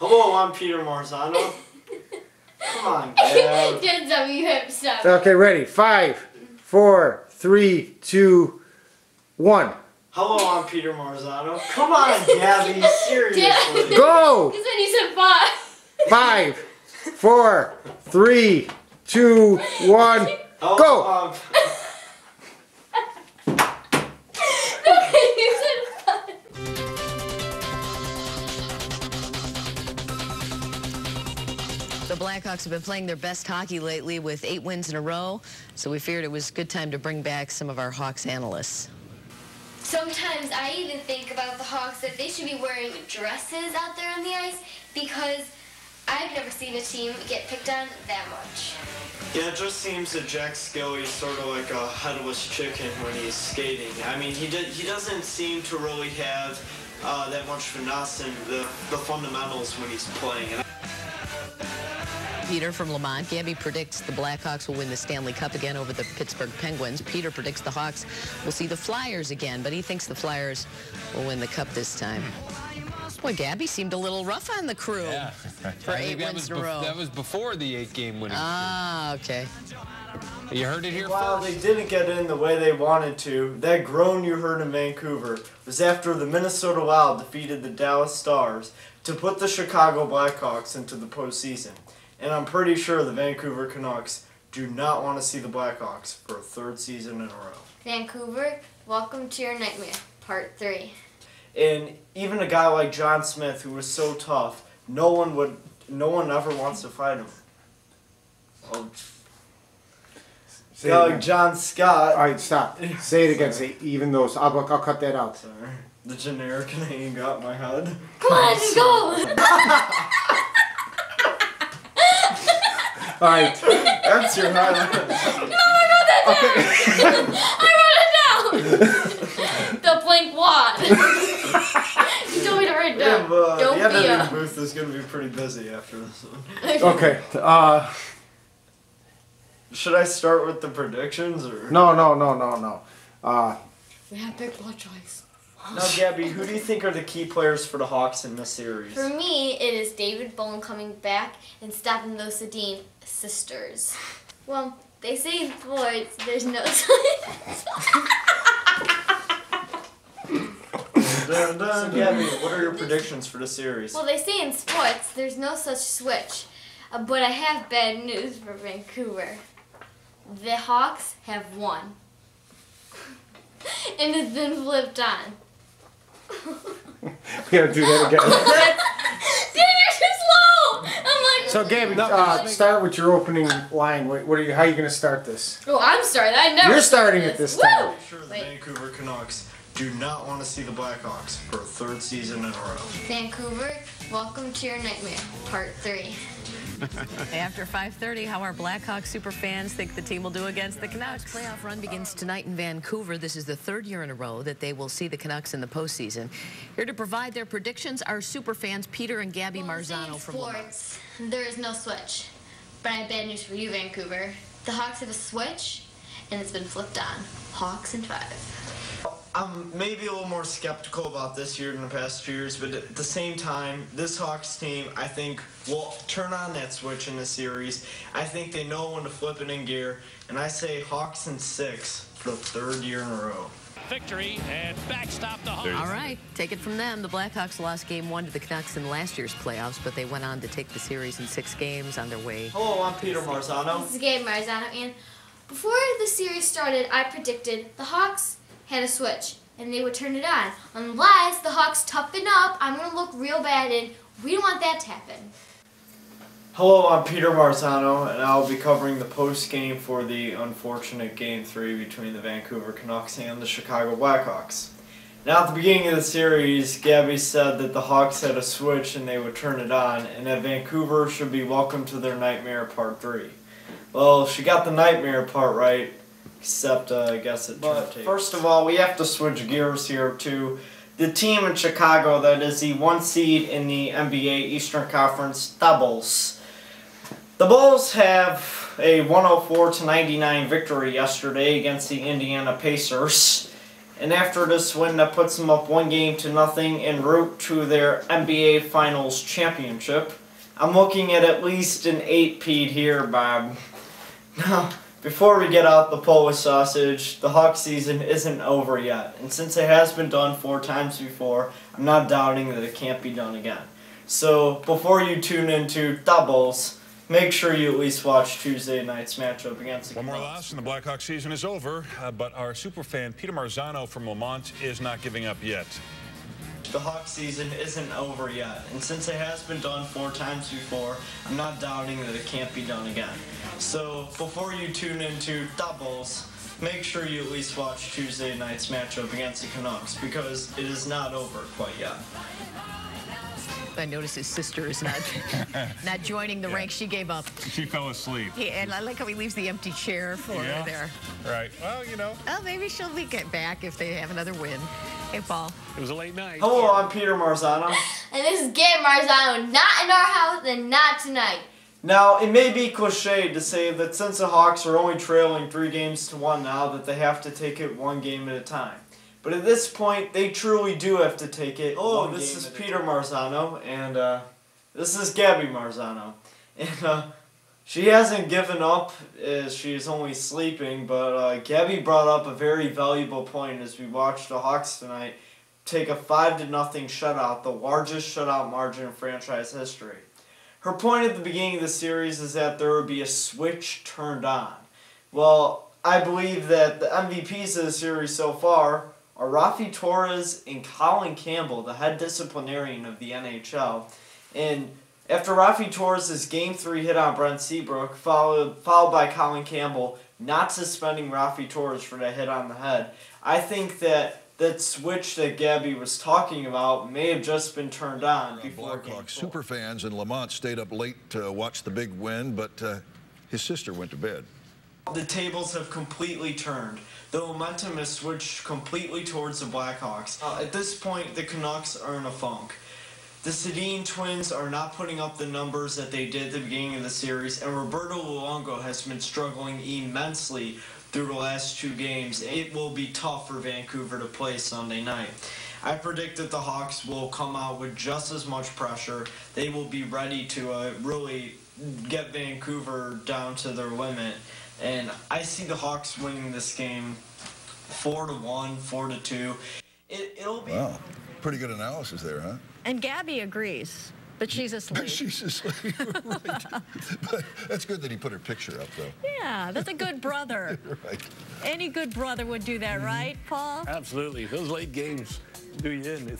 Hello, I'm Peter Marzano. Come on, Gab. Just W himself. Okay, ready. 5, 4, 3, 2, 1. Hello, I'm Peter Marzano. Come on, Gabby. Seriously. Go! Because then you said 5. 5, 4, 3, 2, 1. Go! You said 5. The Blackhawks have been playing their best hockey lately with 8 wins in a row, so we figured it was a good time to bring back some of our Hawks analysts. Sometimes I even think about the Hawks that they should be wearing dresses out there on the ice because I've never seen a team get picked on that much. Yeah, it just seems that Jack Skelly's sort of like a headless chicken when he's skating. I mean, he doesn't seem to really have that much finesse in the fundamentals when he's playing. Peter from Lamont. Gabby predicts the Blackhawks will win the Stanley Cup again over the Pittsburgh Penguins. Peter predicts the Hawks will see the Flyers again, but he thinks the Flyers will win the Cup this time. Boy, Gabby seemed a little rough on the crew for 8 wins in a row. That was before the 8-game winning streak. Ah, okay. You heard it here While first. they didn't get in the way they wanted to, that groan you heard in Vancouver was after the Minnesota Wild defeated the Dallas Stars to put the Chicago Blackhawks into the postseason. And I'm pretty sure the Vancouver Canucks do not want to see the Blackhawks for a 3rd season in a row. Vancouver, welcome to your nightmare, part 3. And even a guy like John Smith, who was so tough, no one ever wants to fight him. Oh, guy like John Scott. Alright, stop. Say it again. Say even those. I'll cut that out. Sorry. The generic name got in my head. Come on, let's go! Alright. That's your highlight. No, I wrote that down! Okay. I wrote it down! The blank wad. You told me to write it down. Don't the be editing booth is going to be pretty busy after this one. Okay. Should I start with the predictions or? No. We have big blood choice. Now, Gabby, who do you think are the key players for the Hawks in this series? For me, it is David Bowen coming back and stopping those Sedin sisters. Well, they say in sports, there's no science. So, Gabby, what are your predictions for the series? Well, they say in sports, there's no such switch. But I have bad news for Vancouver. The Hawks have won. And it's been flipped on. We gotta do that again. Dude, you're too slow! I'm like... So, Gabby, start with your opening line. How are you gonna start this? Oh, I'm sorry. I never... You're starting it this time. I'm sure the Vancouver Canucks do not want to see the Blackhawks for a 3rd season in a row. Vancouver, welcome to your nightmare, part 3. After 5:30, how our Blackhawks superfans think the team will do against the Canucks. Playoff run begins tonight in Vancouver. This is the 3rd year in a row that they will see the Canucks in the postseason. Here to provide their predictions are superfans Peter and Gabby Marzano from sports, there is no switch. But I have bad news for you, Vancouver. The Hawks have a switch, and it's been flipped on. Hawks in 5. I'm maybe a little more skeptical about this year than the past few years, but at the same time, this Hawks team, I think, will turn on that switch in the series. I think they know when to flip it in gear, and I say Hawks in 6 for the 3rd year in a row. Victory and backstop the Hawks. All right, take it from them. The Blackhawks lost Game 1 to the Canucks in last year's playoffs, but they went on to take the series in 6 games on their way. Hello, I'm Peter Marzano. This is Gabe Marzano, and before the series started, I predicted the Hawks had a switch, and they would turn it on. Unless the Hawks toughen up, I'm going to look real bad, and we don't want that to happen. Hello, I'm Peter Marzano, and I'll be covering the post-game for the unfortunate Game 3 between the Vancouver Canucks and the Chicago Blackhawks. Now, at the beginning of the series, Gabby said that the Hawks had a switch and they would turn it on, and that Vancouver should be welcome to their nightmare part 3. Well, she got the nightmare part right, except I guess it turned tables. First of all, we have to switch gears here to the team in Chicago that is the 1 seed in the NBA Eastern Conference, the Bulls. The Bulls have a 104-99 victory yesterday against the Indiana Pacers. And after this win, that puts them up 1-0 en route to their NBA Finals championship. I'm looking at least an 8-peat here, Bob. Now, before we get out the Polish sausage, the Hawks season isn't over yet. And since it has been done 4 times before, I'm not doubting that it can't be done again. So, before you tune into doubles, make sure you at least watch Tuesday night's matchup against the One more Canucks. loss and the Blackhawks season is over, but our superfan Peter Marzano from Lamont is not giving up yet. The Hawks season isn't over yet, and since it has been done 4 times before, I'm not doubting that it can't be done again. So, before you tune into doubles, make sure you at least watch Tuesday night's matchup against the Canucks, because it is not over quite yet. I notice his sister is not joining the ranks. She gave up. She fell asleep. And I like how he leaves the empty chair for her there. Right. Well, you know. Oh, maybe she'll get back if they have another win. Hey, Paul. It was a late night. Hello, I'm Peter Marzano. And this is Gabby Marzano, not in our house and not tonight. Now, it may be cliched to say that since the Hawks are only trailing 3-1 now, that they have to take it 1 game at a time. But at this point, they truly do have to take it. Oh, this is Peter Marzano, and this is Gabby Marzano. And she hasn't given up as she is only sleeping, but Gabby brought up a very valuable point as we watched the Hawks tonight take a 5-0 shutout, the largest shutout margin in franchise history. Her point at the beginning of the series is that there would be a switch turned on. Well, I believe that the MVPs of the series so far are Rafi Torres and Colin Campbell, the head disciplinarian of the NHL. And after Rafi Torres' Game 3 hit on Brent Seabrook, followed by Colin Campbell not suspending Rafi Torres for that hit on the head, I think that switch that Gabby was talking about may have just been turned on before Blackhawks superfans in Lamont stayed up late to watch the big win, but his sister went to bed. The tables have completely turned. The momentum has switched completely towards the Blackhawks. At this point, the Canucks are in a funk. The Sedin twins are not putting up the numbers that they did at the beginning of the series, and Roberto Luongo has been struggling immensely through the last 2 games. It will be tough for Vancouver to play Sunday night. I predict that the Hawks will come out with just as much pressure. They will be ready to really get Vancouver down to their limit. And I see the Hawks winning this game 4-1, 4-2. It'll be... Wow, pretty good analysis there, huh? And Gabby agrees, but she's asleep. She's asleep, right. But that's good that he put her picture up, though. Yeah, that's a good brother. Right. Any good brother would do that, right, Paul? Absolutely. Those late games do you in.